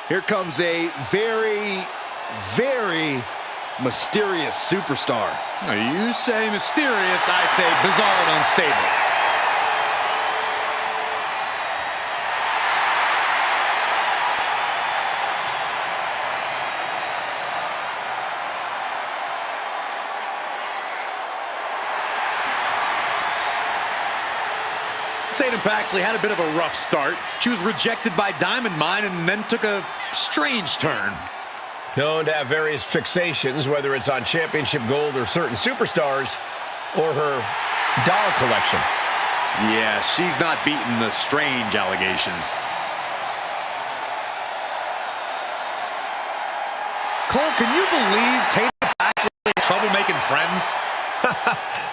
Here comes a very, very mysterious superstar. You say mysterious, I say bizarre and unstable. Tatum Paxley had a bit of a rough start. She was rejected by Diamond Mine and then took a strange turn. Known to have various fixations, whether it's on championship gold or certain superstars, or her doll collection. Yeah, she's not beating the strange allegations. Cole, can you believe Tatum Paxley had trouble making friends?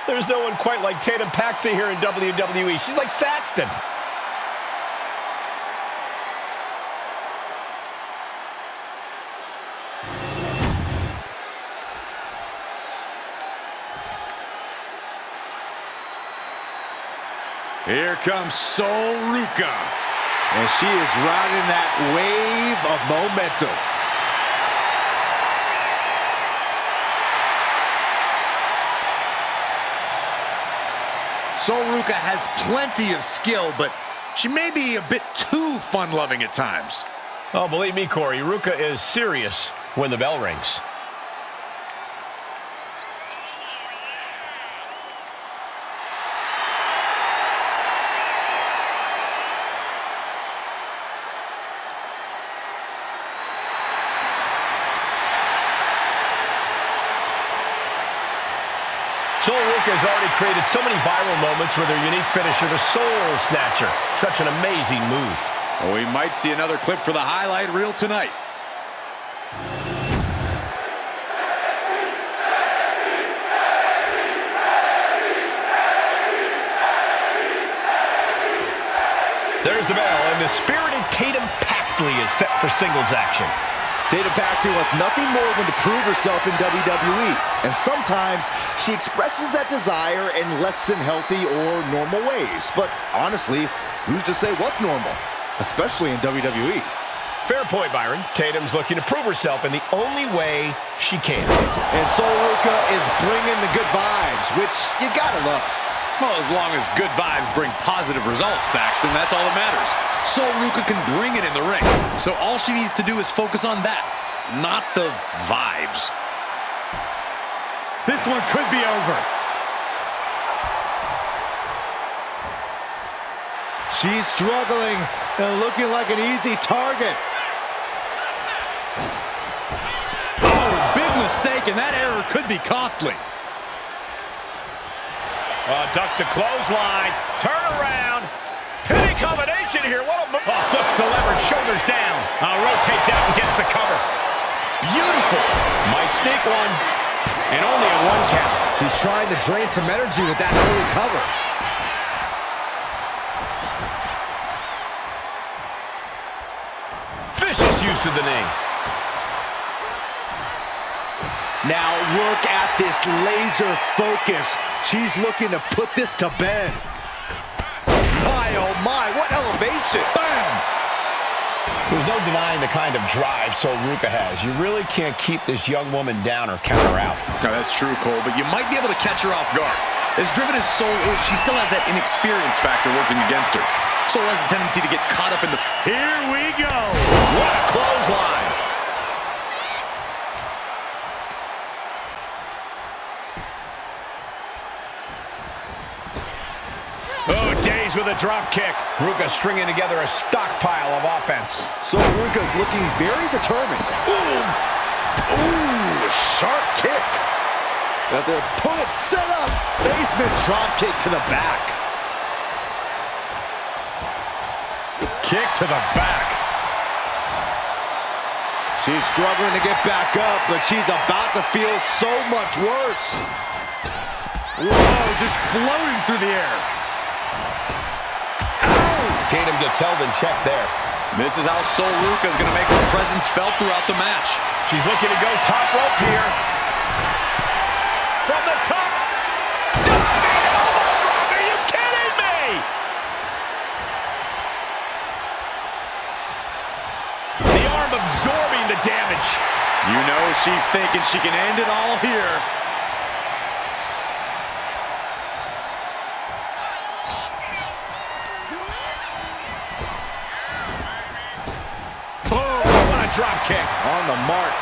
There's no one quite like Tatum Paxley here in WWE. She's like Saxton. Here comes Sol Ruca. And she is riding that wave of momentum. Sol Ruca has plenty of skill, but she may be a bit too fun-loving at times. Oh, believe me, Corey, Ruca is serious when the bell rings. Sol Ruca has already created so many viral moments with her unique finisher, the Soul Snatcher. Such an amazing move. Well, we might see another clip for the highlight reel tonight. There's the bell, and the spirited Tatum Paxley is set for singles action. Tatum Paxley wants nothing more than to prove herself in WWE. And sometimes she expresses that desire in less than healthy or normal ways. But honestly, who's to say what's normal? Especially in WWE. Fair point, Byron. Tatum's looking to prove herself in the only way she can. And Sol Ruca is bringing the good vibes, which you gotta love. Well, as long as good vibes bring positive results, Saxton, that's all that matters. Sol Ruca can bring it in the ring, so all she needs to do is focus on that, not the vibes. This one could be over. She's struggling and looking like an easy target. Oh, big mistake, and that error could be costly. Duck the clothesline. Turn around. Pinning combination here. What a move. Oh, flips the leverage. Shoulders down. Rotates out and gets the cover. Beautiful. Might sneak one. And only a 1 count. She's trying to drain some energy with that early cover. Vicious use of the knee. Now look at this laser focus. She's looking to put this to bed. My, oh my, what elevation. Bam! There's no denying the kind of drive Sol Ruca has. You really can't keep this young woman down or count her out. Now, that's true, Cole, but you might be able to catch her off guard. As driven as Sol is, she still has that inexperience factor working against her. Sol has a tendency to get caught up in the... Here we go! What a clothesline! Oh, days with a drop kick. Ruca stringing together a stockpile of offense. So Ruca's looking very determined. Ooh! Ooh, sharp kick. Got the opponent set up. Basement drop kick to the back. Kick to the back. She's struggling to get back up, but she's about to feel so much worse. Whoa, just floating through the air. Tatum gets held in check there. This is how Sol Ruca is going to make her presence felt throughout the match. She's looking to go top rope here. From the top. Diving elbow drop. Are you kidding me? The arm absorbing the damage. You know she's thinking she can end it all here. Drop kick. On the mark.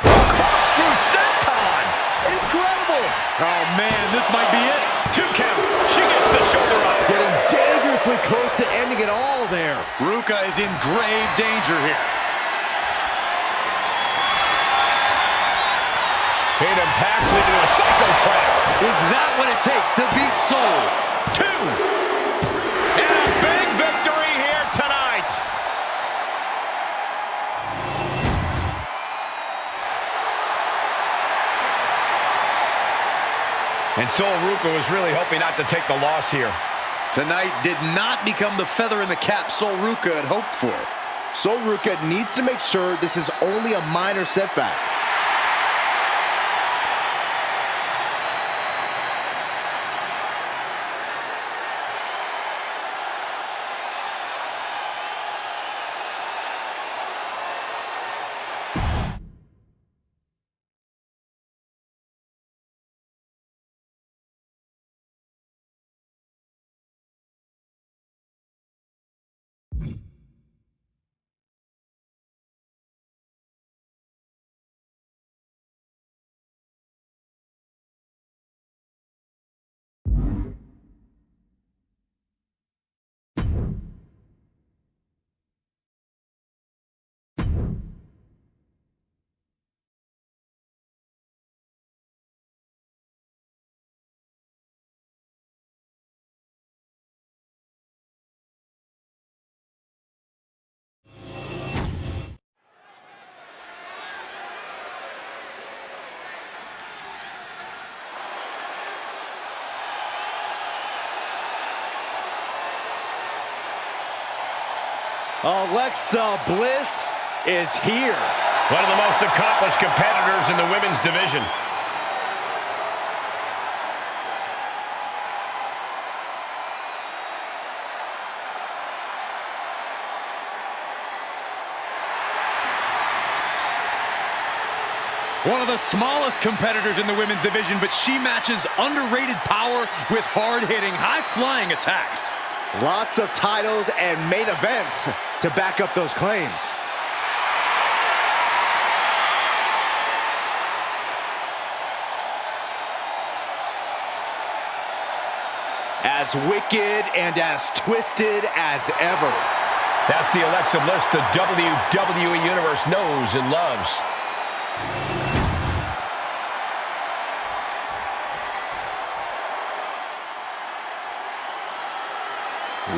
Corkscrew senton. Incredible. Oh, man, this might be it. 2 count. She gets the shoulder up. Getting dangerously close to ending it all there. Ruca is in grave danger here. Tatum Paxley to a psycho trap. Is that what it takes to beat Sol? 2. And a big victory here tonight. And Sol Ruca was really hoping not to take the loss here. Tonight did not become the feather in the cap Sol Ruca had hoped for. Sol Ruca needs to make sure this is only a minor setback. Alexa Bliss is here. One of the most accomplished competitors in the women's division. One of the smallest competitors in the women's division, but she matches underrated power with hard-hitting, high-flying attacks. Lots of titles and main events to back up those claims. As wicked and as twisted as ever. That's the Alexa Bliss the WWE Universe knows and loves.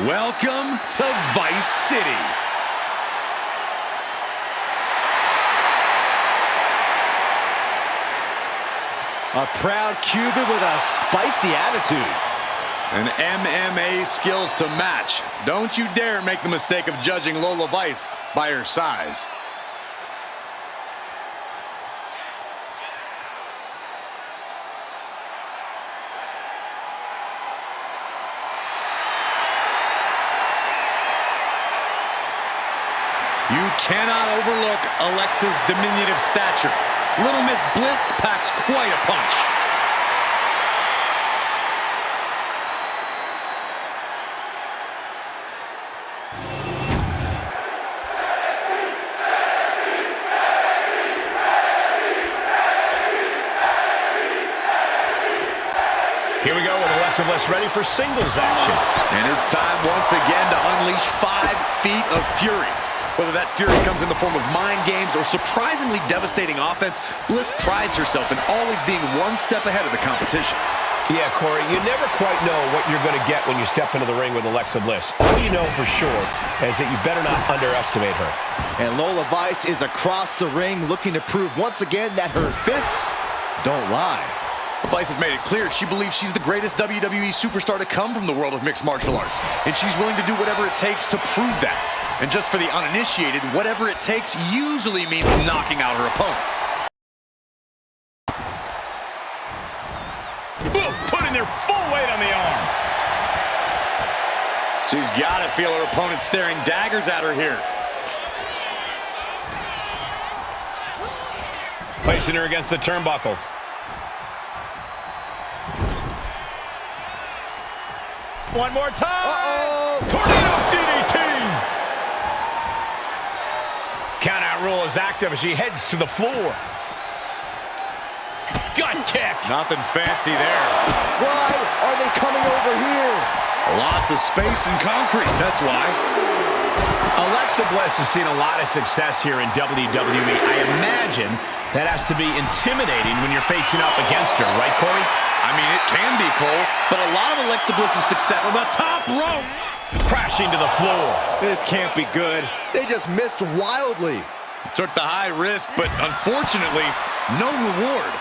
Welcome to Vice City. A proud Cuban with a spicy attitude. And MMA skills to match. Don't you dare make the mistake of judging Lola Vice by her size. You cannot overlook Alexa's diminutive stature. Little Miss Bliss packs quite a punch. Here we go with Alexa Bliss ready for singles action. And it's time once again to unleash 5 feet of fury. Whether that fury comes in the form of mind games or surprisingly devastating offense, Bliss prides herself in always being one step ahead of the competition. Yeah, Corey, you never quite know what you're going to get when you step into the ring with Alexa Bliss. All you know for sure is that you better not underestimate her. And Lola Vice is across the ring looking to prove once again that her fists don't lie. Vice has made it clear she believes she's the greatest WWE superstar to come from the world of mixed martial arts, and she's willing to do whatever it takes to prove that. And just for the uninitiated, whatever it takes usually means knocking out her opponent. Both putting their full weight on the arm. She's got to feel her opponent staring daggers at her here. Placing her against the turnbuckle. One more time. Tornado DDT. Countout rule is active as she heads to the floor. Gut kick. Nothing fancy there. Why are they coming over here? Lots of space and concrete, that's why. Alexa Bliss has seen a lot of success here in WWE. I imagine that has to be intimidating when you're facing up against her, right, Corey? I mean, it can be, Cole, but a lot of Alexa Bliss's success on the top rope. Crashing to the floor. This can't be good. They just missed wildly. Took the high risk, but unfortunately, no reward.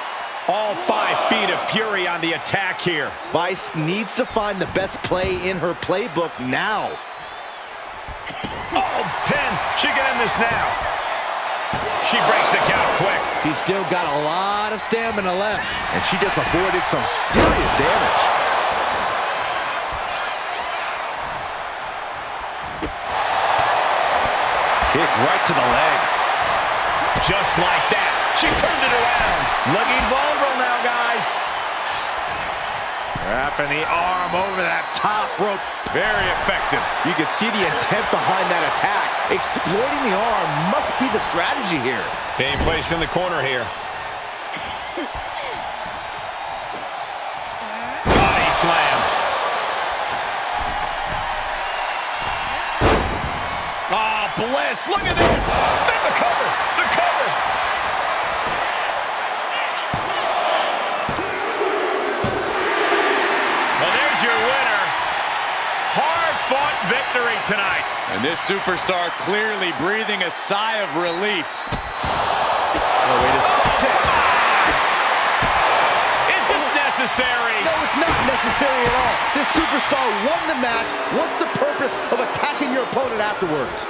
All 5 feet of fury on the attack here. Vice needs to find the best play in her playbook now. Oh, pin. She can end this now. She breaks the count quick. She's still got a lot of stamina left, and she just avoided some serious damage. Kick right to the leg. Just like that. She turned it around. Looking vulnerable now, guys. Wrapping the arm over that top rope. Very effective. You can see the intent behind that attack. Exploiting the arm must be the strategy here. Being placed in the corner here. Body slam. Oh, Bliss. Look at this. Then the cover. The cover. Well, there's your winner. Hard-fought victory tonight. And this superstar clearly breathing a sigh of relief. Oh, wait a second. Is this necessary? No, it's not necessary at all. This superstar won the match. What's the purpose of attacking your opponent afterwards?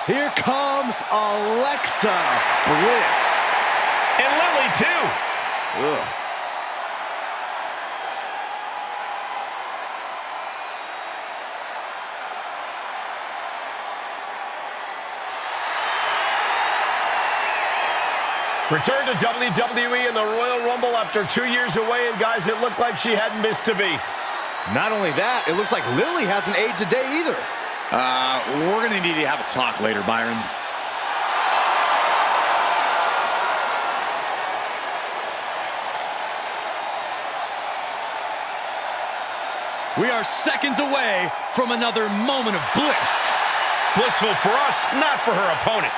Here comes Alexa Bliss. And Lily, too. Ugh. Return to WWE in the Royal Rumble after 2 years away, and guys, it looked like she hadn't missed a beat. Not only that, it looks like Lily hasn't aged a day either. We're going to need to have a talk later, Byron. We are seconds away from another moment of bliss. Blissful for us, not for her opponent.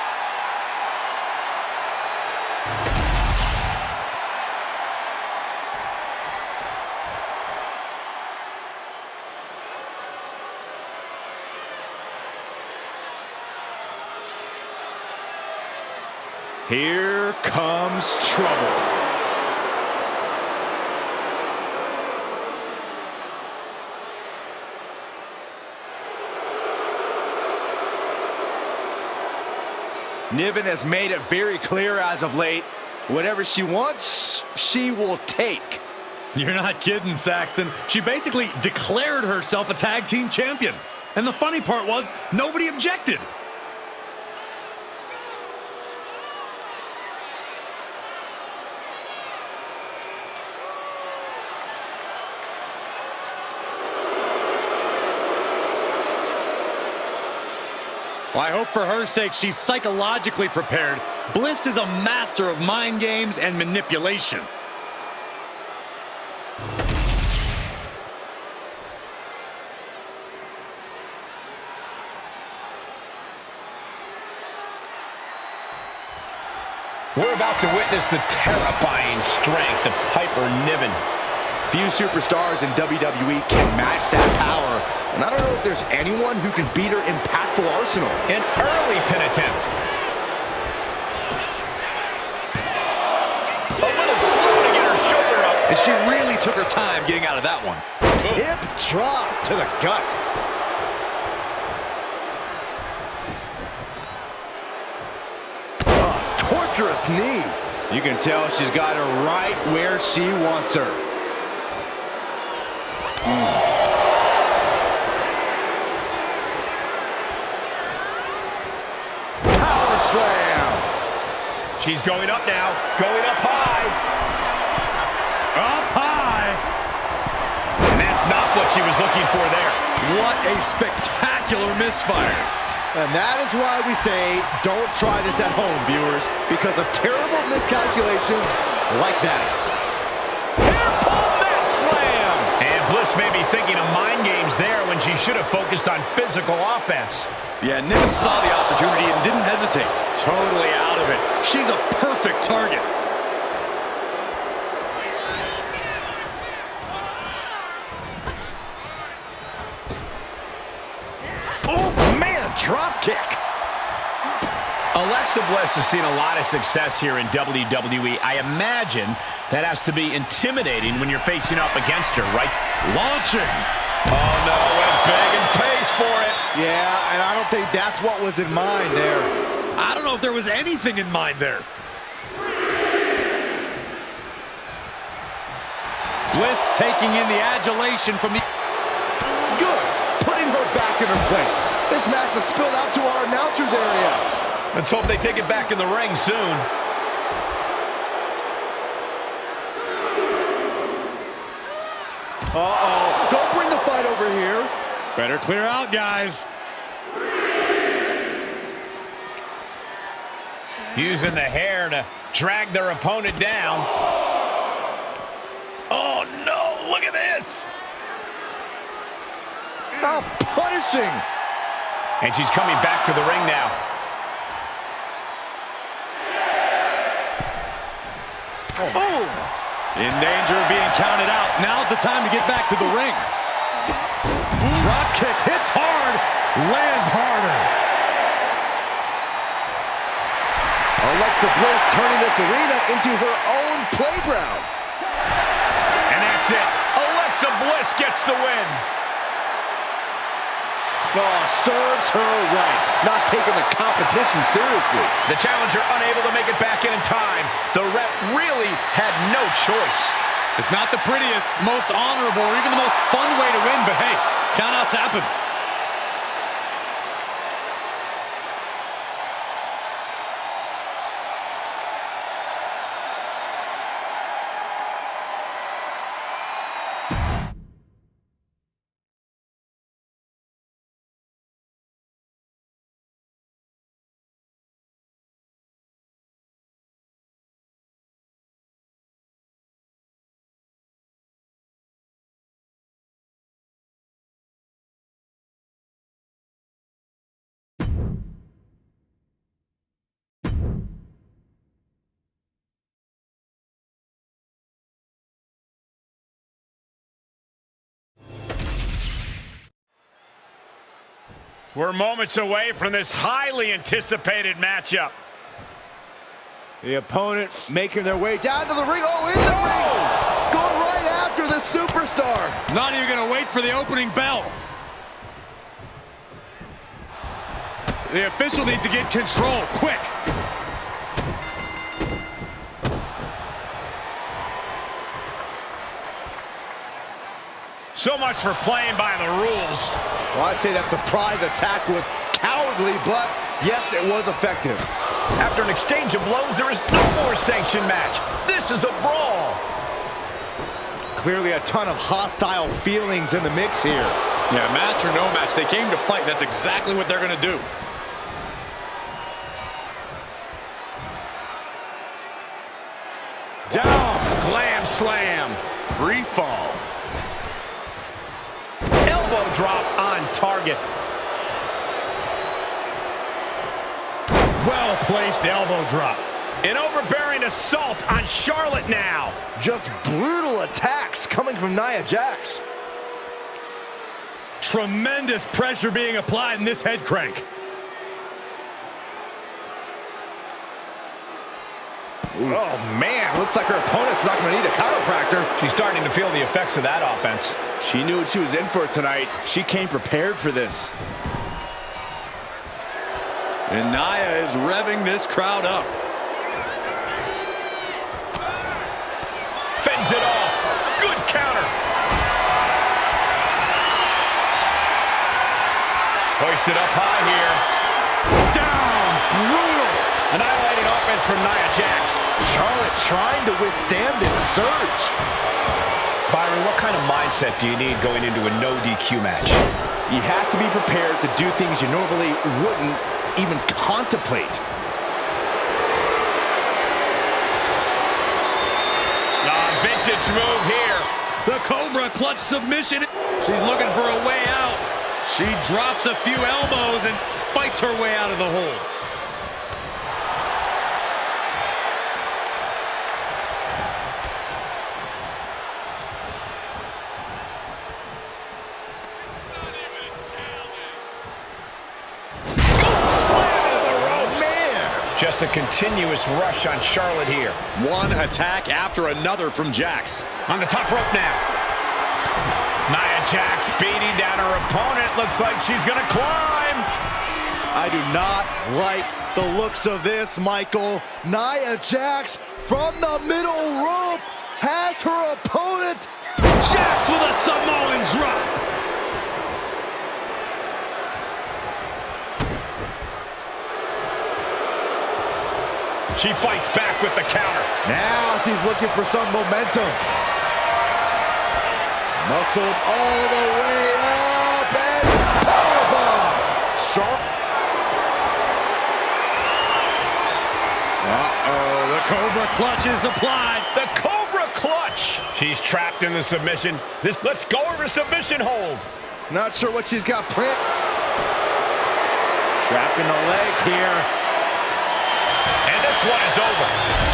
Here comes trouble. Niven has made it very clear as of late, whatever she wants, she will take. You're not kidding, Saxton. She basically declared herself a tag team champion. And the funny part was, nobody objected. Well, I hope for her sake she's psychologically prepared. Bliss is a master of mind games and manipulation. We're about to witness the terrifying strength of Piper Niven. Few superstars in WWE can match that power. And I don't know if there's anyone who can beat her impactful arsenal. An early pin attempt. A little slow to get her shoulder up. And she really took her time getting out of that one. Hip drop to the gut. Torturous knee. You can tell she's got her right where she wants her. Power slam. She's going up now. Going up high. Up high. And that's not what she was looking for there. What a spectacular misfire. And that is why we say, don't try this at home, viewers, because of terrible miscalculations like that. Hair pull mat slam! And Bliss may be thinking of mind games there when she should have focused on physical offense. Yeah, Niven saw the opportunity and didn't hesitate. Totally out of it. She's a perfect target. Oh, man, drop kick. Alexa Bliss has seen a lot of success here in WWE. I imagine that has to be intimidating when you're facing up against her, right? Launching. Oh, no, went big and pays for it. Yeah, and I don't think that's what was in mind there. I don't know if there was anything in mind there. Bliss taking in the adulation from the... Good. Putting her back in her place. This match has spilled out to our announcers area. Let's hope they take it back in the ring soon. Uh-oh. Don't bring the fight over here. Better clear out, guys. Using the hair to drag their opponent down. Oh, no. Look at this. Oh, punishing. And she's coming back to the ring now. Oh. In danger of being counted out. Now's the time to get back to the ring. Drop kick hits hard, lands harder. Alexa Bliss turning this arena into her own playground. And that's it. Alexa Bliss gets the win. Oh, serves her right. Not taking the competition seriously. The challenger unable to make it back in time. The ref really had no choice. It's not the prettiest, most honorable, or even the most fun way to win, but hey, countouts happen. We're moments away from this highly anticipated matchup. The opponent making their way down to the ring. Oh, in the ring! Going right after the superstar. Not even going to wait for the opening bell. The official needs to get control, quick. So much for playing by the rules. Well, I say that surprise attack was cowardly, but yes, it was effective. After an exchange of blows, there is no more sanctioned match. This is a brawl. Clearly a ton of hostile feelings in the mix here. Yeah, match or no match, they came to fight. That's exactly what they're going to do. Down, glam slam, Free fall. elbow drop on target. Well-placed elbow drop. An overbearing assault on Charlotte now. Just brutal attacks coming from Nia Jax. Tremendous pressure being applied in this head crank. Oh, man. Looks like her opponent's not going to need a chiropractor. She's starting to feel the effects of that offense. She knew what she was in for tonight. She came prepared for this. And Nia is revving this crowd up. Fends it off. Good counter. Hoisted up high here. Down. Brutal. Annihilating offense from Nia Jax. Charlotte trying to withstand this surge. Byron, what kind of mindset do you need going into a no DQ match? You have to be prepared to do things you normally wouldn't even contemplate. Vintage move here. The Cobra clutch submission. She's looking for a way out. She drops a few elbows and fights her way out of the hole. Just a continuous rush on Charlotte here. One attack after another from Jax. On the top rope now. Nia Jax beating down her opponent. Looks like she's going to climb. I do not like the looks of this, Michael. Nia Jax from the middle rope has her opponent. Jax with a Samoan drop. She fights back with the counter. Now she's looking for some momentum. Muscled all the way up and powerbomb. Sharp. Uh-oh, the Cobra clutch is applied. The Cobra clutch. She's trapped in the submission. Let's go over submission hold. Not sure what she's got planned. Trapping the leg here. And this one is over.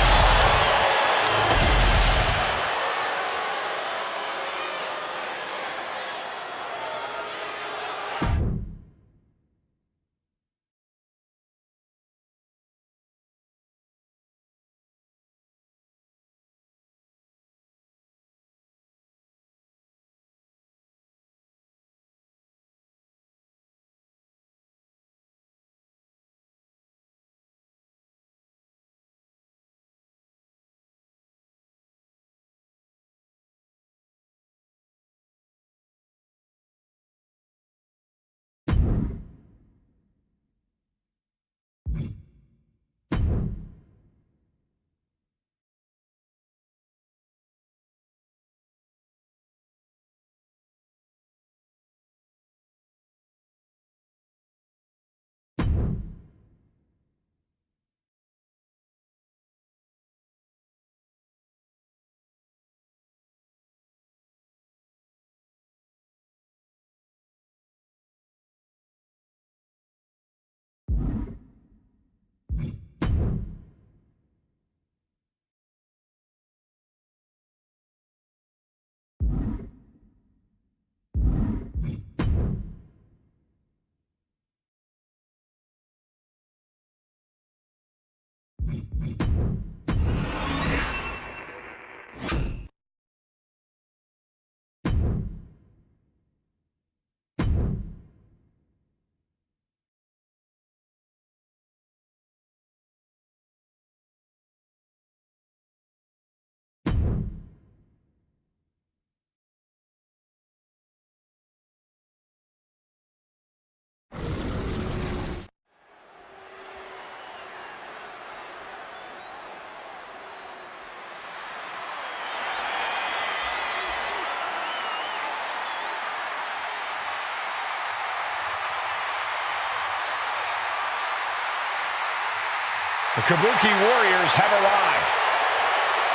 The Kabuki Warriors have arrived.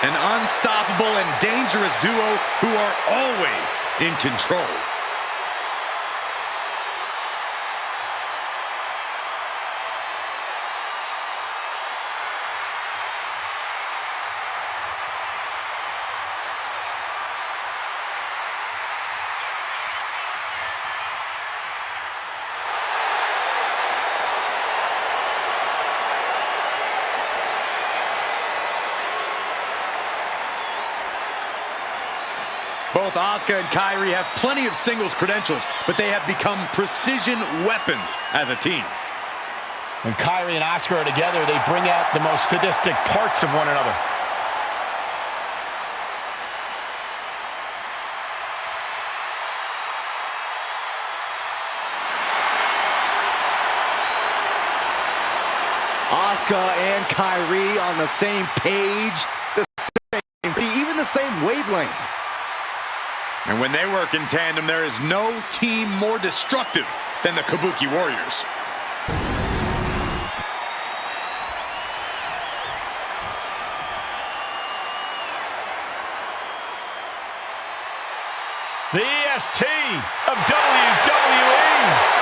An unstoppable and dangerous duo who are always in control. Both Asuka and Kairi have plenty of singles credentials, but they have become precision weapons as a team. When Kairi and Asuka are together, they bring out the most sadistic parts of one another. Asuka and Kairi on the same page, even the same wavelength. And when they work in tandem, there is no team more destructive than the Kabuki Warriors. The EST of WWE.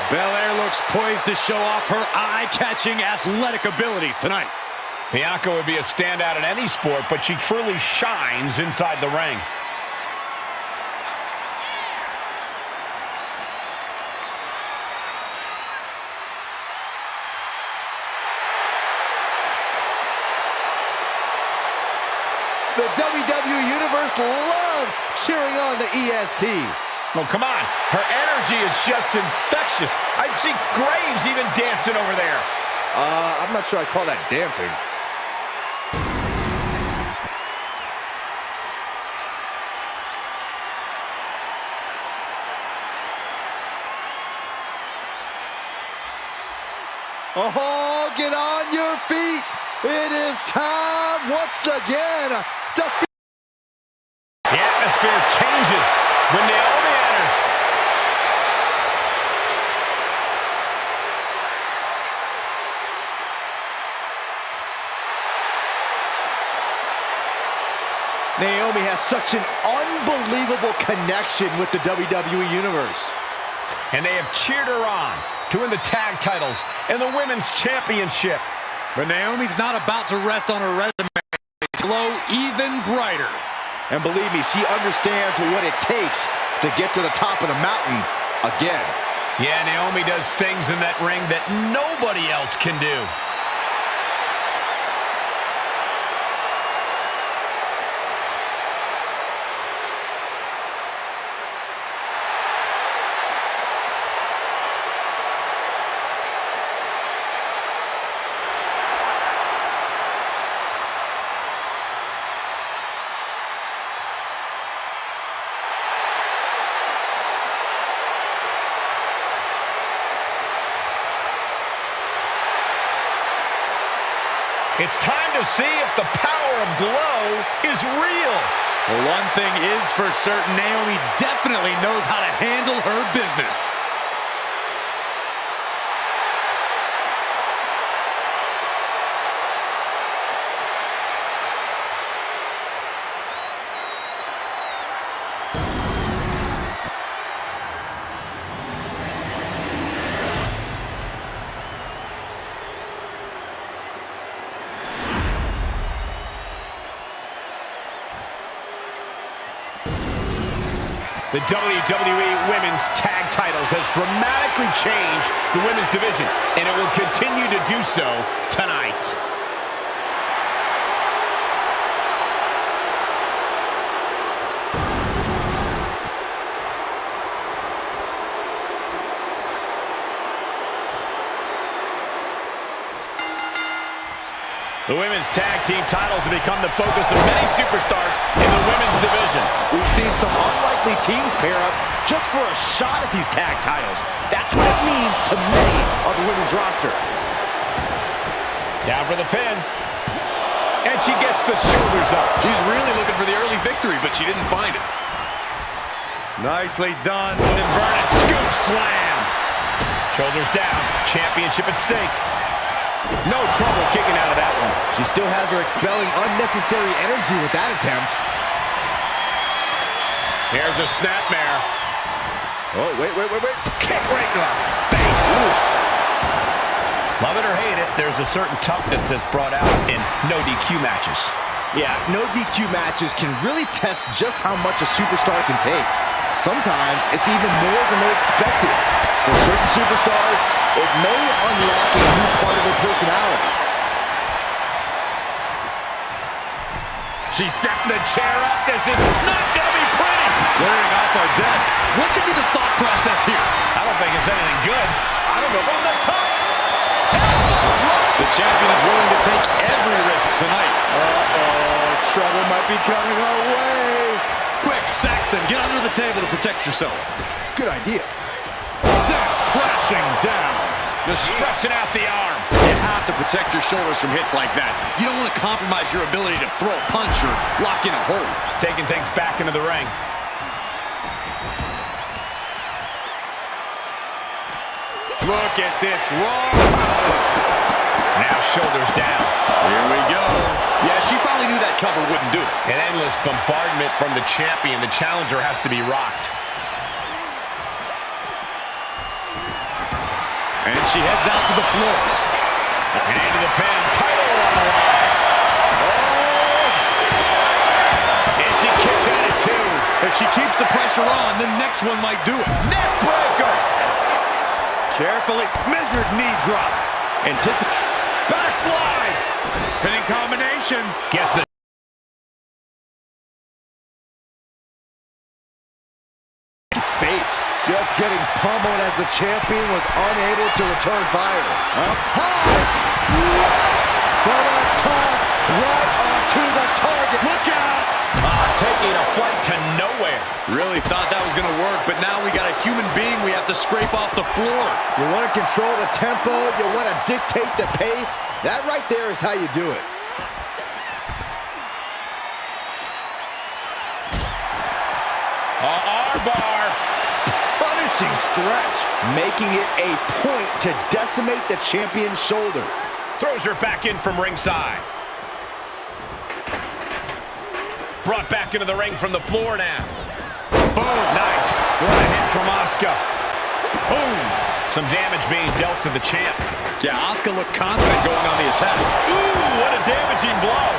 Belair looks poised to show off her eye-catching athletic abilities tonight. Bianca would be a standout in any sport, but she truly shines inside the ring. The WWE Universe loves cheering on the EST. Oh, come on. Her energy is just infectious. I'd see Graves even dancing over there. I'm not sure I'd call that dancing. Oh, get on your feet. It is time once again to... The atmosphere changes when Naomi enters. Naomi has such an unbelievable connection with the WWE Universe. And they have cheered her on to win the tag titles and the women's championship. But Naomi's not about to rest on her resume. Glow even brighter. And believe me, she understands what it takes to get to the top of the mountain again. Yeah, Naomi does things in that ring that nobody else can do. It's time to see if the power of Glow is real. Well, one thing is for certain, Naomi definitely knows how to handle her business. The WWE Women's Tag Titles has dramatically changed the women's division, and it will continue to do so tonight. The women's tag team titles have become the focus of many superstars in the women's division. We've seen some unlikely teams pair up just for a shot at these tag titles. That's what it means to many of the women's roster. Down for the pin. And she gets the shoulders up. She's really looking for the early victory, but she didn't find it. Nicely done. An inverted scoop slam. Shoulders down. Championship at stake. No trouble kicking out of that one. She still has her expelling unnecessary energy with that attempt. Here's a snapmare. Oh, wait. Kick right to the face. Oof. Love it or hate it, there's a certain toughness that's brought out in no DQ matches. Yeah, no DQ matches can really test just how much a superstar can take. Sometimes it's even more than they expected. For certain superstars, it may unlock a new part of their personality. She's setting the chair up. This is not going to be pretty. Clearing off our desk. What could be the thought process here? I don't think it's anything good. I don't know. On the top. The champion is willing to take every risk tonight. Uh-oh. Trouble might be coming our way. Quick, Saxton, get under the table to protect yourself. Good idea. Sent crashing down. Just stretching out the arm. You have to protect your shoulders from hits like that. You don't want to compromise your ability to throw a punch or lock in a hold. Taking things back into the ring. Look at this raw. Now shoulders down. Here we go. Yeah, she probably knew that cover wouldn't do it. An endless bombardment from the champion. The challenger has to be rocked. And she heads out to the floor. And into the pin. Title on the line. Oh! And she kicks out at two. If she keeps the pressure on, the next one might do it. Neck breaker. Carefully measured knee drop. Anticipate. Backslide. Pinning combination. Gets the face. Just getting pummeled as the champion was unable to return fire. Up high. What? From the top, right onto the target. Look out! taking a flight to nowhere. Really thought that was going to work, but now we got a human being we have to scrape off the floor. You want to control the tempo. You want to dictate the pace. That right there is how you do it. Armbar. Punishing stretch, making it a point to decimate the champion's shoulder. Throws her back in from ringside. Brought back into the ring from the floor now. Boom, nice. What a hit from Asuka. Boom. Some damage being dealt to the champ. Yeah, Asuka looked confident going on the attack. Ooh, what a damaging blow.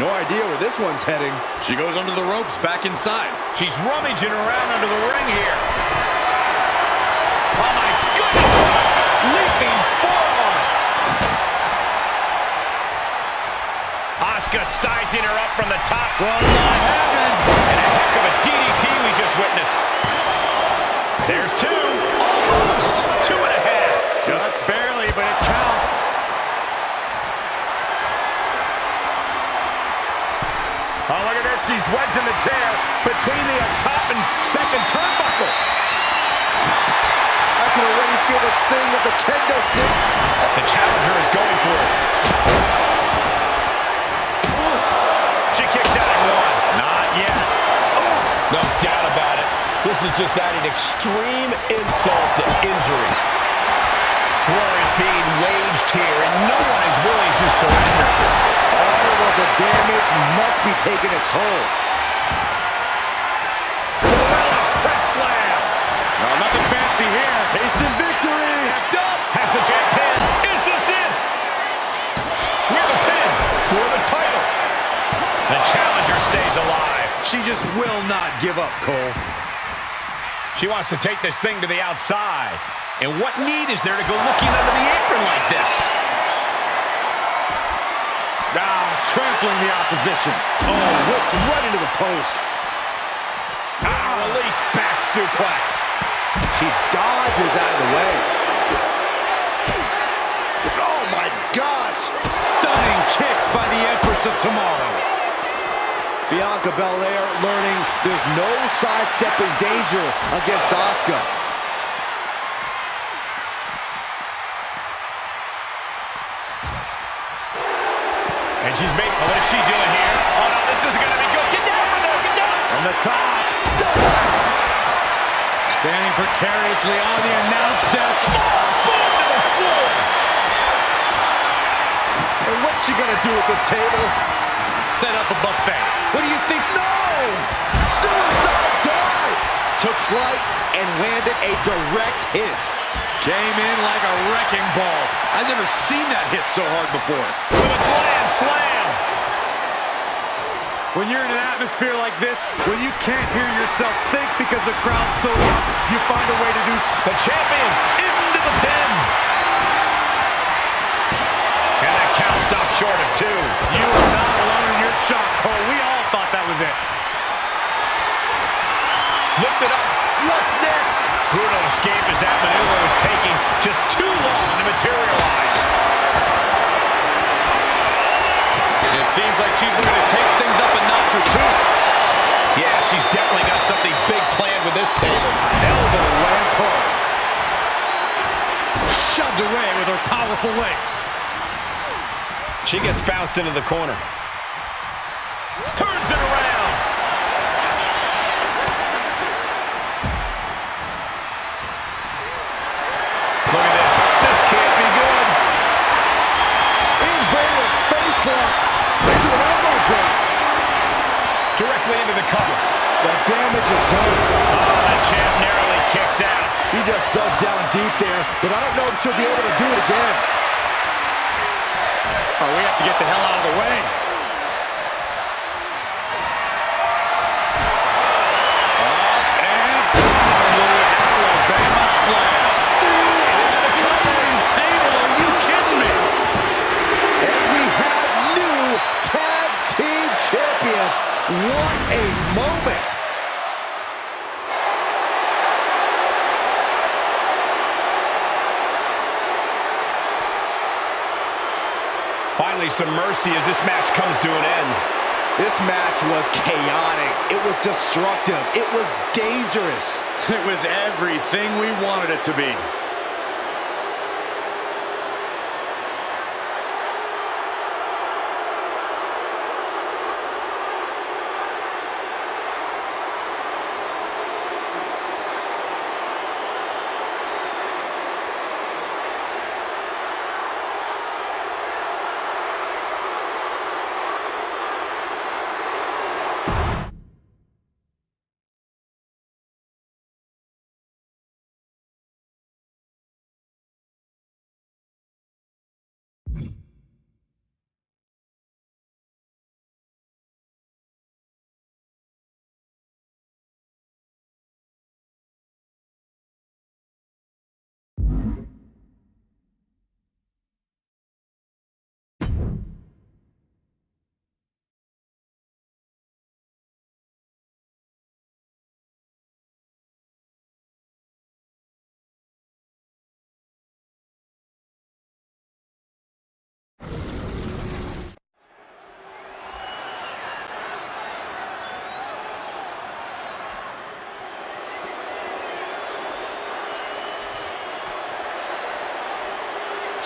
No idea where this one's heading. She goes under the ropes, back inside. She's rummaging around under the ring here. Oh, my goodness. Leaping forearm. Asuka sizing her up from the top. For the heavens. And a heck of a DDT we just witnessed. There's two. Almost. 2.5. Just barely, but it counts. Oh, look at this. She's wedging the chair between the top and second turnbuckle. I can already feel the sting of the kendo stick. The challenger is going for it. She kicks out at one. Not yet. No doubt about it. This is just adding extreme insult to injury. War is being waged here, and no one is willing to surrender. All of the damage must be taking its toll. Press slam. No, nothing fancy here. Tasting victory. Kept up. Has the champ pin. Is this it? We're the pin. For the title. The challenger stays alive. She just will not give up, Cole. She wants to take this thing to the outside. And what need is there to go looking under the apron like this? Trampling the opposition. Oh, whipped right into the post. Release back suplex. She dodges out of the way. Oh, my gosh. Stunning kicks by the Empress of Tomorrow. Bianca Belair learning there's no sidestepping danger against Asuka. And she's made, what is she doing here? Oh no, this isn't going to be good. Get down from there, get down! On the top. Standing precariously on the announce desk. Boom to the floor! And what's she going to do with this table? Set up a buffet. What do you think? No! Suicide dive! Took flight and landed a direct hit. Came in like a wrecking ball. I've never seen that hit so hard before. With a grand slam! When you're in an atmosphere like this, when you can't hear yourself think because the crowd's so loud, you find a way to do so. The champion into the pin! And that count stopped short of 2. You are not alone in your shock, Cole. We all thought that was it. Lift it up. What's next? Brutal escape as that maneuver was taking just too long to materialize. It seems like she's looking to take things up a notch or two. Yeah, she's definitely got something big planned with this table. Elbow lands hard. Shoved away with her powerful legs. She gets bounced into the corner. Turns it around. Look at this. This can't be good. Inverted face lock into an elbow drop. Directly into the cover. The damage is done. Oh, the champ narrowly kicks out. She just dug down deep there, but I don't know if she'll be able to do it again. Oh, we have to get the hell out of the way. Up and Alabama slam. Through the covering table. Are you kidding me? And we have new tag team champions. What a moment. Finally, some mercy as this match comes to an end. This match was chaotic. It was destructive. It was dangerous. It was everything we wanted it to be.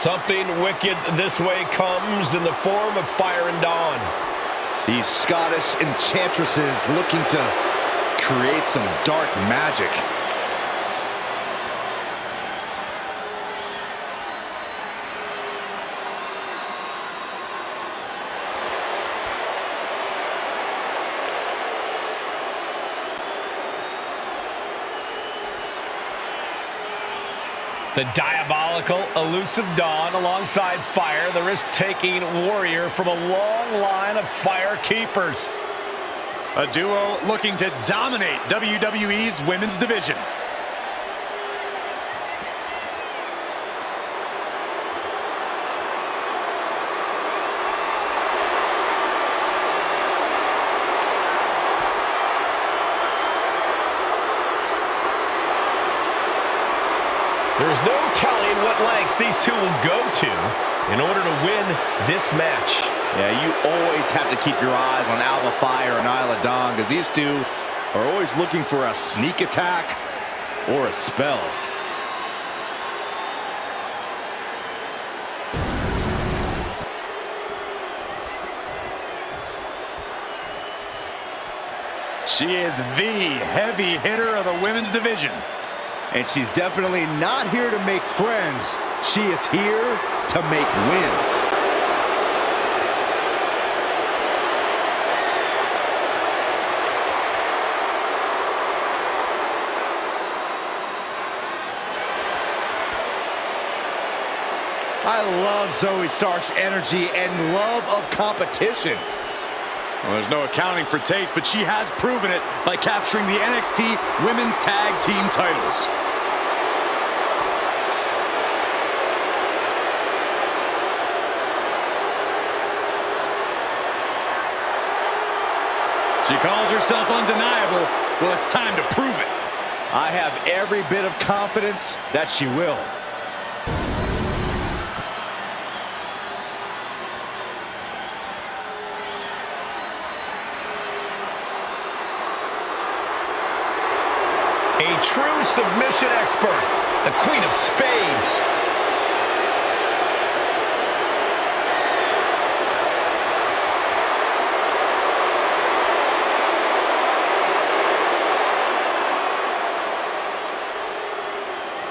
Something wicked this way comes in the form of Fire and Dawn. These Scottish enchantresses looking to create some dark magic. The diabolical, elusive Dawn alongside Fire, the risk-taking warrior from a long line of Fire keepers. A duo looking to dominate WWE's women's division. There's no telling what lengths these two will go to in order to win this match. Yeah, you always have to keep your eyes on Alba Fire and Isla Dawn, because these two are always looking for a sneak attack or a spell. She is the heavy hitter of the women's division. And she's definitely not here to make friends. She is here to make wins. I love Zoe Stark's energy and love of competition. Well, there's no accounting for taste, but she has proven it by capturing the NXT Women's Tag Team titles. She calls herself undeniable. Well, it's time to prove it. I have every bit of confidence that she will. A true submission expert, the Queen of Spades.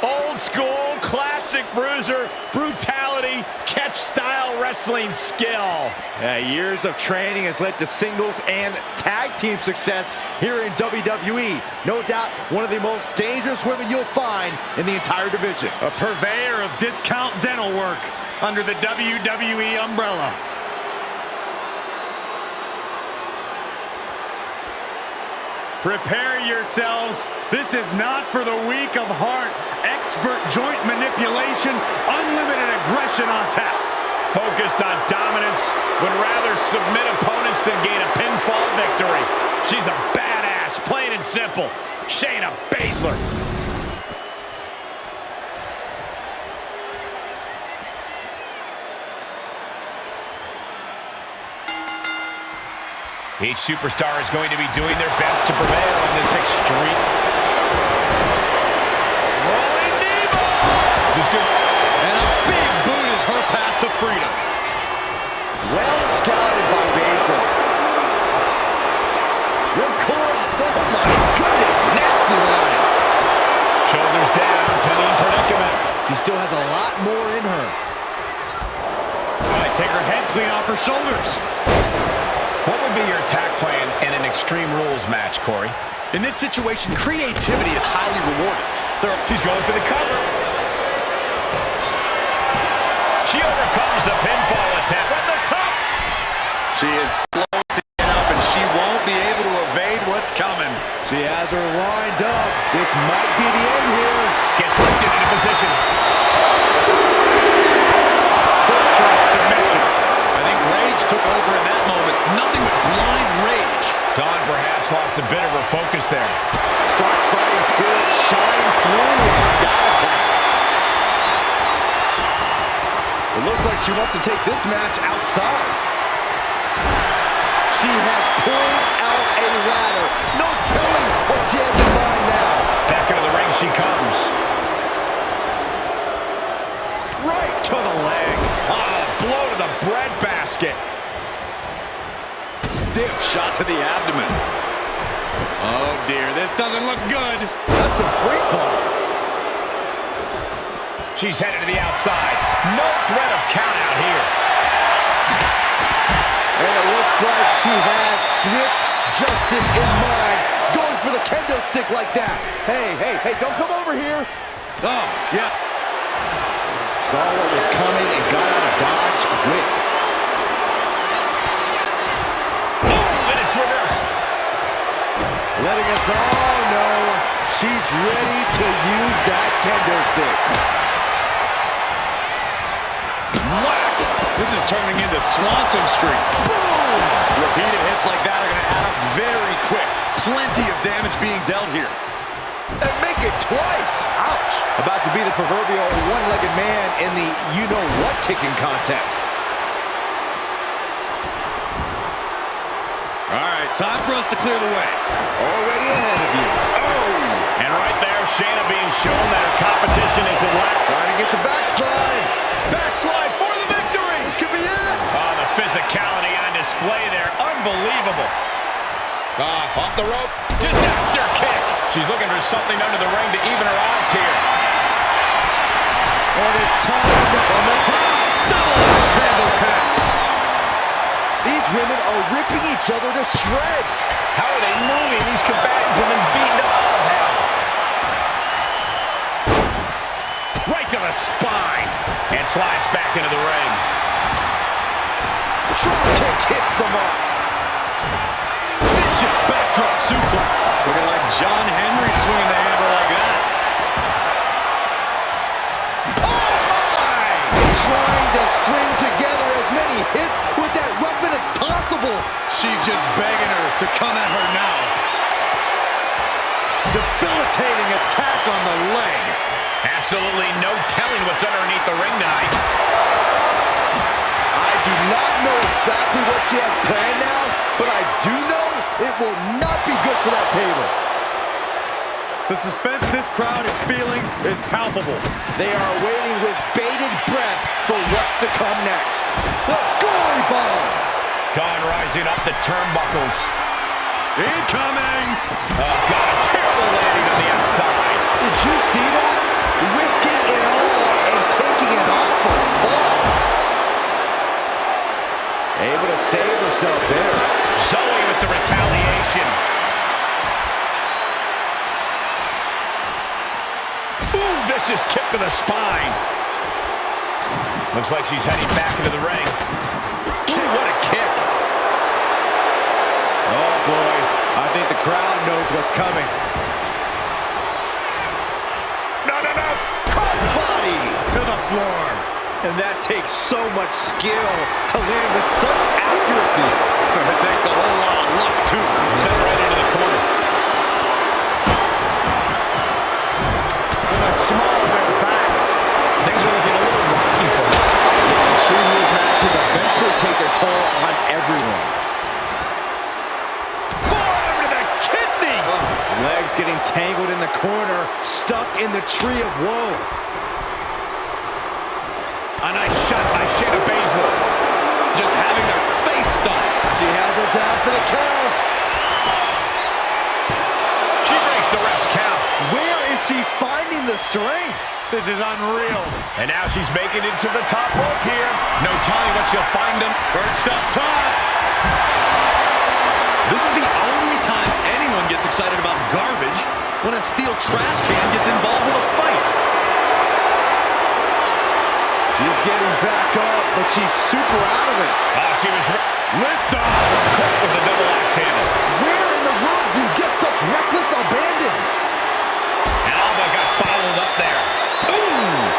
Old school, classic bruiser, brutality, catch-style wrestling skill. Years of training has led to singles and tag team success here in WWE. No doubt one of the most dangerous women you'll find in the entire division. A purveyor of discount dental work under the WWE umbrella. Prepare yourselves. This is not for the weak of heart. Expert joint manipulation, unlimited aggression on tap. Focused on dominance, would rather submit opponents than gain a pinfall victory. She's a badass, plain and simple. Shayna Baszler. Each superstar is going to be doing their best to prevail in this extreme. Rolling knee bar! And a big boot is her path to freedom. Well scouted by Baszler. Ripcord. Oh my goodness, nasty line. Shoulders down, pinning predicament. She still has a lot more in her. Might take her head clean off her shoulders. What would be your attack plan in an Extreme Rules match, Corey? In this situation, creativity is highly rewarded. She's going for the cover. She overcomes the pinfall attempt from the top. She is slow to get up, and she won't be able to evade what's coming. She has her lined up. This might be the end here. Gets lifted into position. Fortress submission. I think rage took over in that moment. Nothing but blind rage. Dawn perhaps lost a bit of her focus there. Stark's fighting spirit shine through that attack. It looks like she wants to take this match outside. She has pulled out a ladder. No telling what she has in mind now. Back into the ring she comes. Right to the leg. Blow to the breadbasket. Stiff shot to the abdomen. Oh dear, this doesn't look good. That's a free fall. She's headed to the outside. No threat of count out here. And it looks like she has swift justice in mind. Going for the kendo stick like that. Hey, don't come over here. Oh, yeah. Saw what was coming and got out of dodge quick. Boom, and it's reversed. she's ready to use that kendo stick. Whack! This is turning into Swanson Street. Boom! Repeated hits like that are going to add up very quick. Plenty of damage being dealt here. And make it twice. Ouch. About to be the proverbial one-legged man in the you-know-what kicking contest. All right, time for us to clear the way. Already ahead of you. And right there, Shayna being shown that her competition isn't left. Trying to get the backslide. Backslide for the victory. This could be it. Oh, the physicality on display there. Unbelievable. Off the rope. Disaster kick. She's looking for something under the ring to even her odds here. And it's time from the top. Double axe handle connects. These women are ripping each other to shreds. How are they moving? These combatants have been beaten up. Oh, hell. Right to the spine. And slides back into the ring. Drop kick hits the mark. Vicious backdrop suplex. Looking like John Henry swinging the hammer like that. Oh my! Trying to string together as many hits with that weapon as possible. She's just begging her to come at her now. Debilitating attack on the leg. Absolutely no telling what's underneath the ring tonight. I do not know exactly what she has planned now, but I do know it will not be good for that table. The suspense this crowd is feeling is palpable. They are waiting with bated breath for what's to come next. The goalie bomb. Dawn rising up the turnbuckles. Incoming! Oh, God, terrible landing on the outside. Did you see that? Risking it all and taking an awful fall. Able to save herself there. Zoe with the retaliation. Ooh, vicious kick to the spine. Looks like she's heading back into the ring. Ooh, what a kick. Oh, boy. I think the crowd knows what's coming. No. Body To the floor. And that takes so much skill to land with such accuracy. It takes a whole lot of luck, too. Sent right into the corner. From a small way back. Things are looking a little rocky for her. Extreme Rules matches eventually take their toll on everyone. Forearm to the kidneys. Legs getting tangled in the corner, stuck in the tree of woe. A nice shot by Shayna Baszler. Just having their face stomped. She has her down for the count. She breaks the ref's count. Where is she finding the strength? This is unreal. And now she's making it to the top rope here. No telling what she'll find him. Perched up top. This is the only time anyone gets excited about garbage when a steel trash can gets involved with a fight. She's getting back up, but she's super out of it. She was lift off. Quick with the double axe handle. Where in the world do you get such reckless abandon? And Alba got bottled up there. Ooh!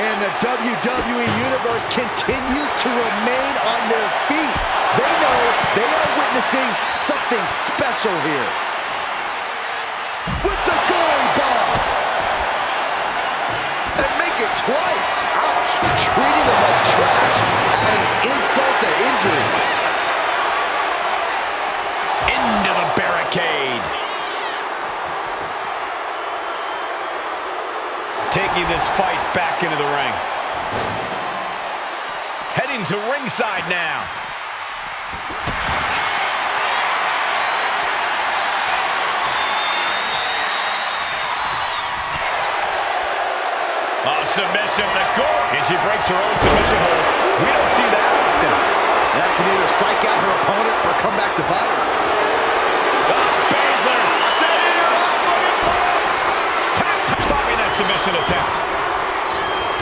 And the WWE Universe continues to remain on their feet. They know they are witnessing something special here. With the goalie bomb. And make it twice. Ouch. Treating them like trash. Adding insult to injury. Into the barricade. Taking this fight back into the ring. Heading to ringside now. Submission to Gore. And she breaks her own submission hold. We don't see that often. That can either psych out her opponent or come back to bite her. Baszler setting her up, looking for tap, stopping that submission attempt.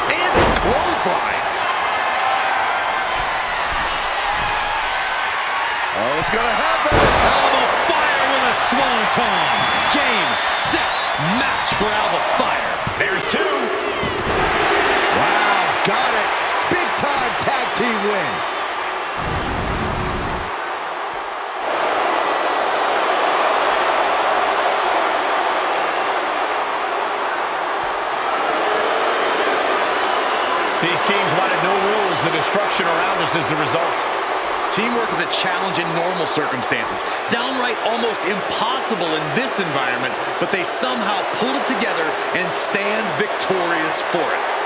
And a clothesline. Oh, it's gonna happen. Alba fire with a Swanton. Game, set, match for Alba Fire. There's two. Wow, got it. Big time tag team win. These teams wanted no rules. The destruction around us is the result. Teamwork is a challenge in normal circumstances. Downright almost impossible in this environment, but they somehow pulled it together and stand victorious for it.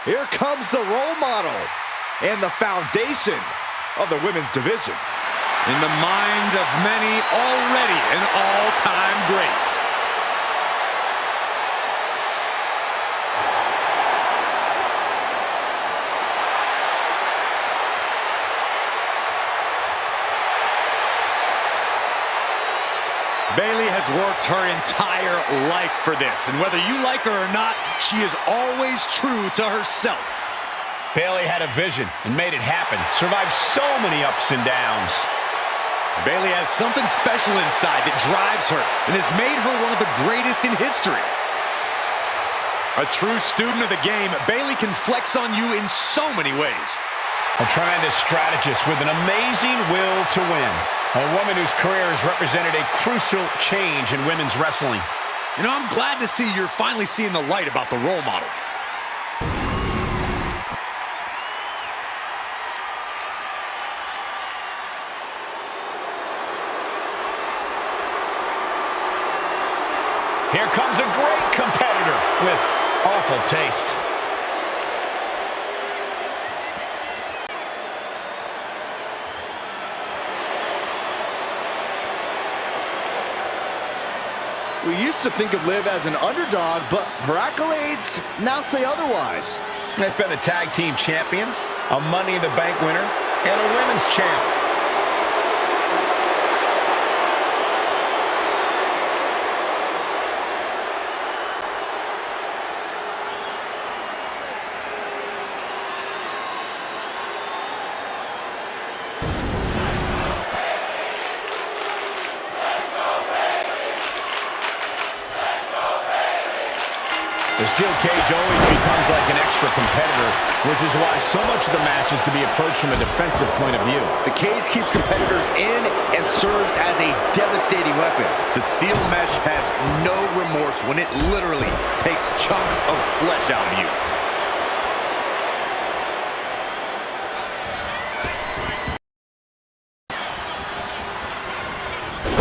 Here comes the role model and the foundation of the women's division. In the mind of many, already an all-time great. Bayley has worked her entire life for this, and whether you like her or not, she is always true to herself. Bayley had a vision and made it happen. Survived so many ups and downs. Bayley has something special inside that drives her and has made her one of the greatest in history. A true student of the game, Bayley can flex on you in so many ways. A tremendous strategist with an amazing will to win. A woman whose career has represented a crucial change in women's wrestling. You know, I'm glad to see you're finally seeing the light about the role model. Here comes a great competitor with awful taste. We used to think of Liv as an underdog, but her accolades now say otherwise. They've been a tag team champion, a Money in the Bank winner, and a women's champ. The steel cage always becomes like an extra competitor, which is why so much of the match is to be approached from a defensive point of view. The cage keeps competitors in and serves as a devastating weapon. The steel mesh has no remorse when it literally takes chunks of flesh out of you.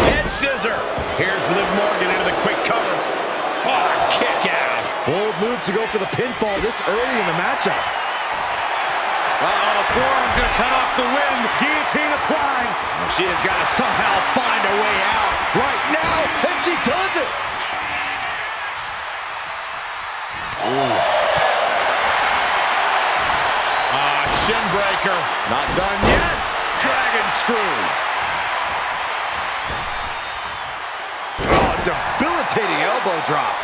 Head scissor. Here's Liv Morgan into the quick cover. Oh, kick out. Bold move to go for the pinfall this early in the matchup. Uh-oh, forearm's gonna cut off the wind. Guillotine applied. She has got to somehow find a way out right now, and she does it. breaker. Not done yet. Dragon screw. Oh, debilitating elbow drop.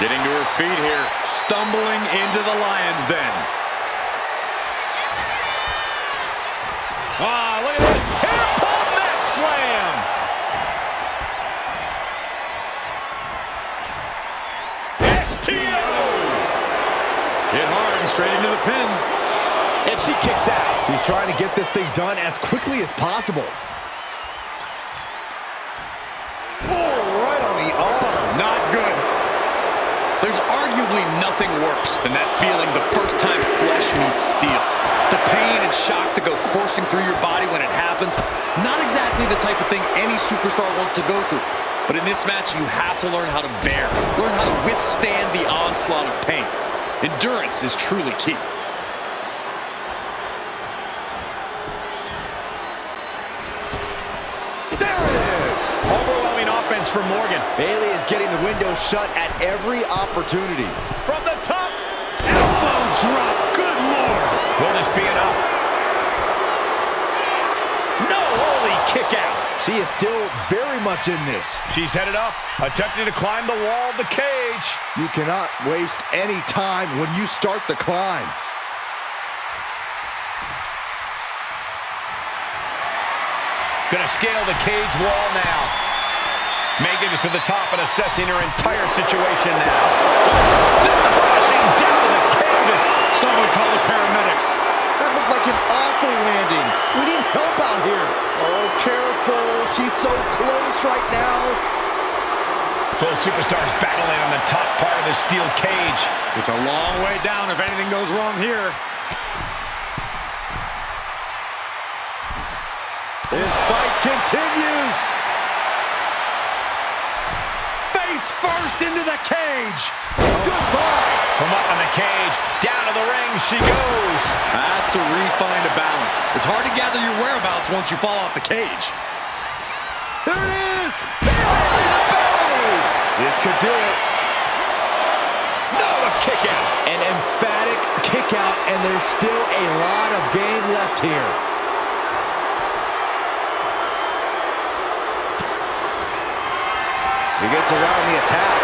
Getting to her feet here. Stumbling into the lion's den. Ah, look at this. Hair pull net slam. STO. Hit hard and straight into the pin. And she kicks out. She's trying to get this thing done as quickly as possible. Oh, right on the arm. Not good. There's arguably nothing worse than that feeling the first time flesh meets steel. The pain and shock that go coursing through your body when it happens. Not exactly the type of thing any superstar wants to go through. But in this match, you have to learn how to bear. Learn how to withstand the onslaught of pain. Endurance is truly key. Overwhelming offense from Morgan. Bayley is getting the window shut at every opportunity. From the top. Elbow drop. Good Lord. Will this be enough? No, holy kick out. She is still very much in this. She's headed up, attempting to climb the wall of the cage. You cannot waste any time when you start the climb. Gonna scale the cage wall now. Making it to the top and assessing her entire situation now. Crashing down to the canvas. Some would call it paramedics. That looked like an awful landing. We need help out here. Oh, careful. She's so close right now. Both superstars battling on the top part of the steel cage. It's a long way down if anything goes wrong here. This fight continues. Face first into the cage. Goodbye. From up in the cage, down to the ring she goes. Has to refine a balance. It's hard to gather your whereabouts once you fall off the cage. There it is. Bayley to Bayley. This could do it. No, a kick out. An emphatic kick out, and there's still a lot of game left here. She gets around the attack.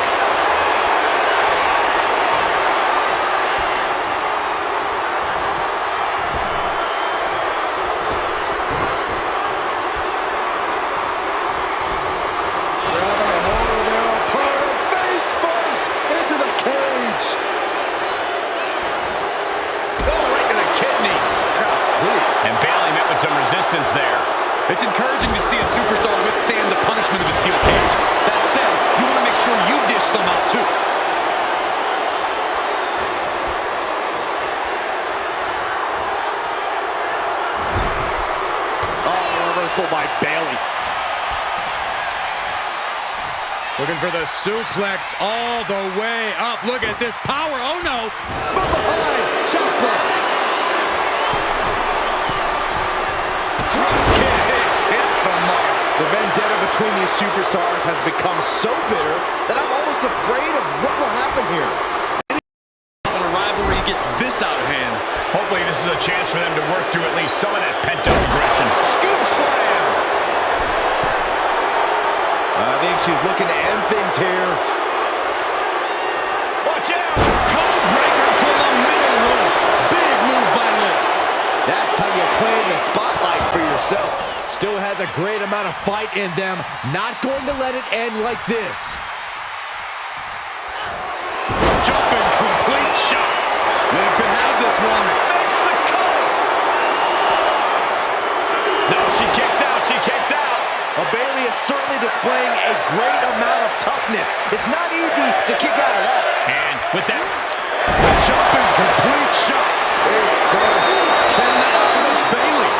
Grabbing a hold of their opponent, face first into the cage. Oh, right to the kidneys. And Bayley met with some resistance there. It's encouraging to see a superstar withstand the punishment of a steel cage. That said, you want to make sure you dish some out too. Oh, reversal by Bayley. Looking for the suplex all the way up. Look at this power. Oh, no. From behind, chop block. Drop kick. Hits the mark. The vendetta between these superstars has become so bitter that I'm almost afraid of what will happen here. When a rivalry gets this out of hand. Hopefully this is a chance for them to work through at least some of that pent-up aggression. Scoop slam! I think she's looking to end things here. Watch out! Code breaker from the middle rope. Big move by Liz. That's how you claim the spotlight for yourself. Still has a great amount of fight in them. Not going to let it end like this. Jumping complete shot. Liv could have this one. Makes the cover. No, she kicks out. She kicks out. Well, Bayley is certainly displaying a great amount of toughness. It's not easy to kick out of that. And with that, Jumping complete shot. Face first. Can that finish Bayley?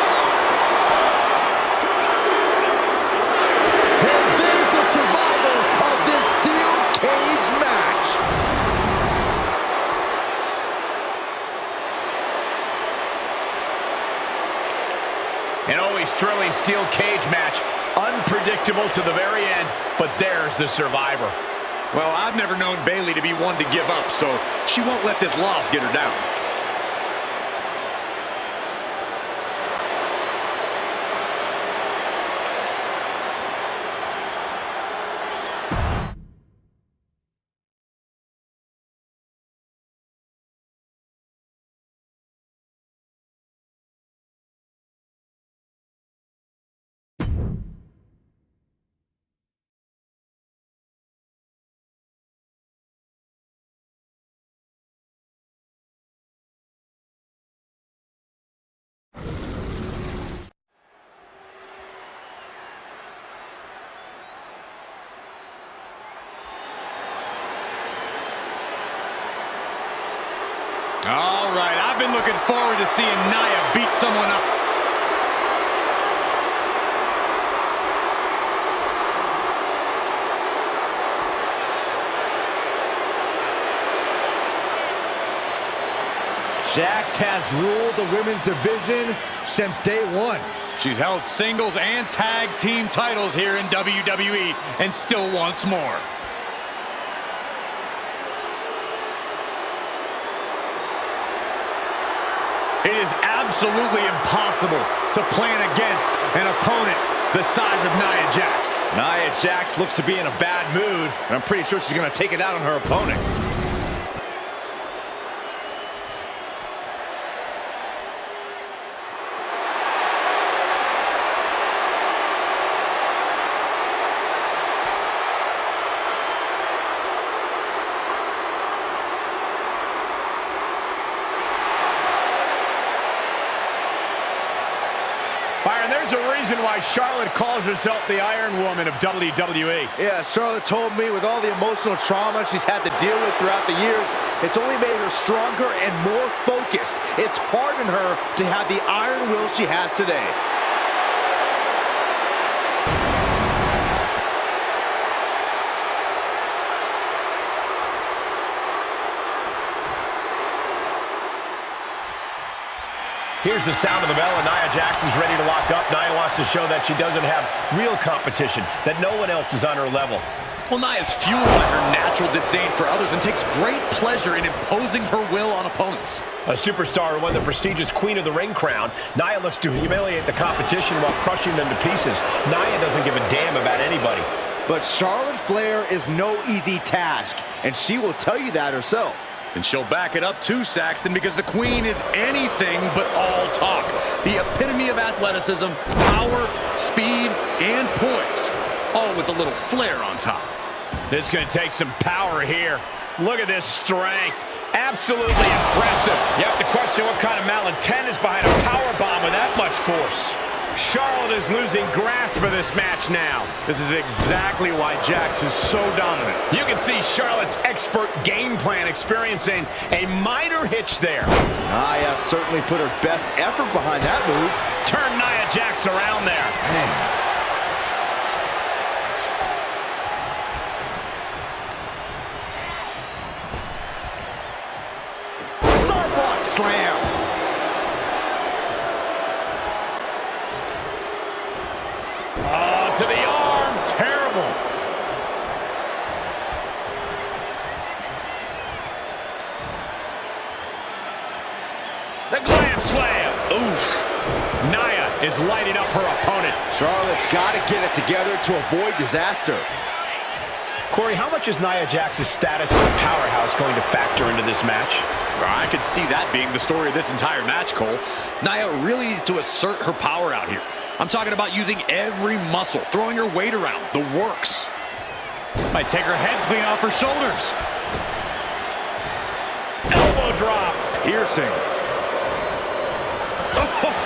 And there's the survivor of this steel cage match. an always thrilling steel cage match. Unpredictable to the very end, but there's the survivor. Well, I've never known Bayley to be one to give up, so she won't let this loss get her down. All right, I've been looking forward to seeing Nia beat someone up. Jax has ruled the women's division since day one. She's held singles and tag team titles here in WWE and still wants more. It is absolutely impossible to plan against an opponent the size of Nia Jax. Nia Jax looks to be in a bad mood, and I'm pretty sure she's going to take it out on her opponent. Byron, there's a reason why Charlotte calls herself the Iron Woman of WWE. Yeah, Charlotte told me with all the emotional trauma she's had to deal with throughout the years, it's only made her stronger and more focused. It's hardened her to have the iron will she has today. Here's the sound of the bell, and Nia Jax is ready to lock up. Nia wants to show that she doesn't have real competition, that no one else is on her level. Well, Nia's fueled by her natural disdain for others and takes great pleasure in imposing her will on opponents. A superstar who won the prestigious Queen of the Ring crown, Nia looks to humiliate the competition while crushing them to pieces. Nia doesn't give a damn about anybody. But Charlotte Flair is no easy task, and she will tell you that herself. And she'll back it up too, Saxton, because the Queen is anything but all talk. The epitome of athleticism, power, speed, and poise, all with a little flair on top. This is going to take some power here. Look at this strength. Absolutely impressive. You have to question what kind of malintent is behind a power bomb with that much force. Charlotte is losing grasp of this match now. This is exactly why Jax is so dominant. You can see Charlotte's expert game plan experiencing a minor hitch there. Nia certainly put her best effort behind that move. Turn Nia Jax around there. Man. Sidewalk slam. Oh, to the arm. Terrible. The glam slam. Oof. Nia is lighting up her opponent. Charlotte's got to get it together to avoid disaster. Corey, how much is Nia Jax's status as a powerhouse going to factor into this match? I could see that being the story of this entire match, Cole. Nia really needs to assert her power out here. I'm talking about using every muscle, throwing her weight around, the works. Might take her head clean off her shoulders. Elbow drop. Piercing.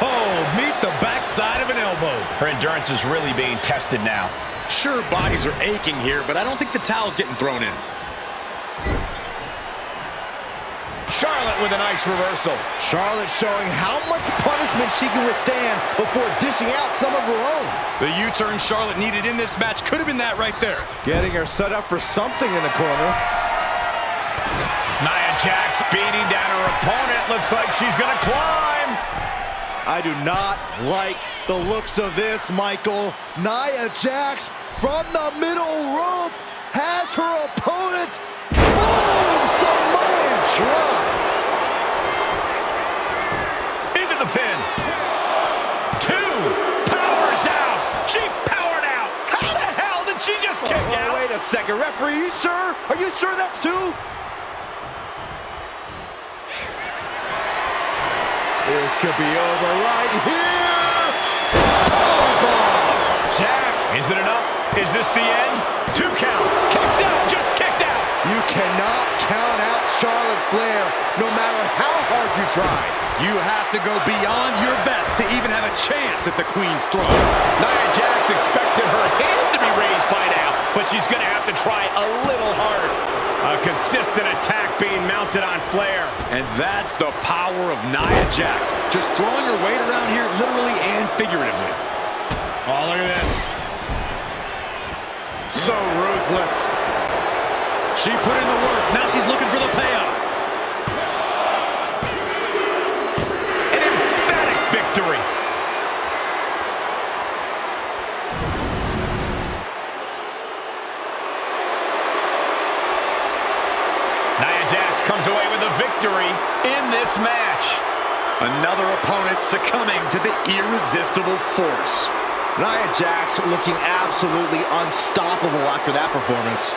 Oh, meet the backside of an elbow. Her endurance is really being tested now. Sure, bodies are aching here, but I don't think the towel's getting thrown in. Charlotte with a nice reversal. Charlotte showing how much punishment she can withstand before dishing out some of her own. The U-turn Charlotte needed in this match could have been that right there. Getting her set up for something in the corner. Nia Jax beating down her opponent. Looks like she's going to climb. I do not like the looks of this, Michael. Nia Jax from the middle rope has her opponent. Boom! Samoan drop. Into the pin. 2. Powers out. She powered out. How the hell did she just kick out? Wait a second, referee, you sure? Are you sure that's 2? This could be over right here. Powerbomb. Jax, is it enough? Is this the end? 2 count. Kicks out, just kicked out. You cannot count out Charlotte Flair, no matter how hard you try. You have to go beyond your best to even have a chance at the Queen's throne. Nia Jax expected her hand to be raised by now, but she's going to have to try a little harder. A consistent attack being mounted on Flair. And that's the power of Nia Jax. Just throwing her weight around here literally and figuratively. Oh, look at this. So ruthless. She put in the work. Now she's looking for the payoff. An emphatic victory. Nia Jax comes away with a victory in this match. Another opponent succumbing to the irresistible force. Nia Jax looking absolutely unstoppable after that performance.